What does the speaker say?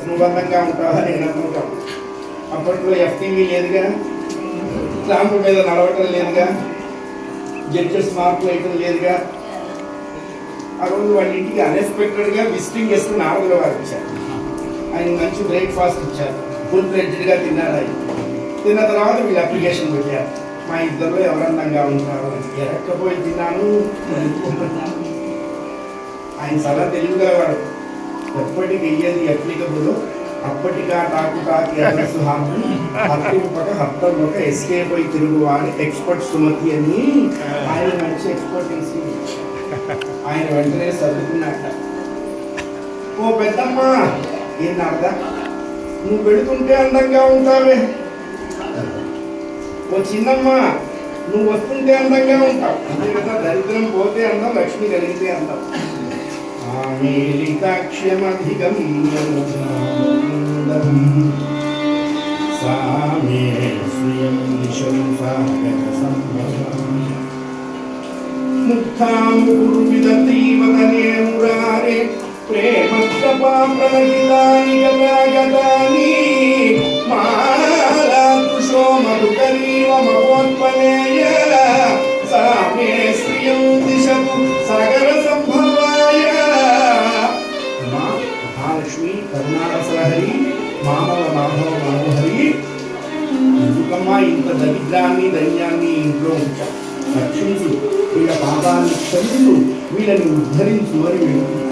నువ్వు అందంగా ఉంటావా, నేను అందంగా. అప్పట్లో ఎఫ్టీవీ లేదుగా, స్టాంపు మీద నడవటం లేదుగా, జడ్జెస్ మార్కులు వేయటం లేదుగా. ఆ రోజు వాళ్ళ ఇంటికి అన్ఎక్స్పెక్టెడ్గా విజిటింగ్ గెస్ట్ నారదుల వారు వచ్చారు. ఆయన మంచి బ్రేక్ఫాస్ట్ ఇచ్చారు, ఫుల్ ఫ్లెడ్జ్డ్గా తిన్నారు. ఆయన తిన్న తర్వాత వీళ్ళు అప్లికేషన్ పెట్టారు, మా ఇద్దరిలో ఎవరు అందంగా ఉంటారు అని. ఎరక్కపోయి తిన్నాను. ఆయన చాలా తెలివిగలవాడు. ఎప్పటికి వెయ్యేది అప్లికబుల్, అప్పటికా టాకు టాకి అడ్రస్ హత్తింపక హత్తంపక ఎస్కేప్ అయి తిరుగువాని ఎక్స్పర్ట్ సుమతి అని ఆయన మంచి ఎక్స్పర్టీస్. ఆయన వెంటనే సర్దుకున్నట్ట. ఓ పెద్దమ్మ, ఏంటర్థ నువ్వు పెడుతుంటే అందంగా ఉంటావే. ఓ చిన్నమ్మ, నువ్వు వస్తుంటే అందంగా ఉంటావు. అంతే కదా, దరిద్రం పోతే అందం, లక్ష్మి కలిగితే అందం. ఆమేలితాక్ష్యమధికం సామే శ్రియం దిశం సాగర సంభవం ముక్తాం కుర్విదతీవదనే మురారే ప్రేమస్తపా ప్రణగితాని గతాగతాని మాలాదృశో మధుకరీవ మవోత్పలేయ సామే శ్రియం దిశతు సాగర సంభవాయ. మహాలక్ష్మి కరుణారసలహరి మామవ మాధవ మనోహరి, ఎందుకమ్మా ఇంత దరిద్రాన్ని దైన్యాన్ని ఇంట్లో ఉంచా, రక్షించు, వీళ్ళ పాపాన్ని క్షమించు, వీళ్ళని ఉద్ధరించు అని వేడుకుంటారు.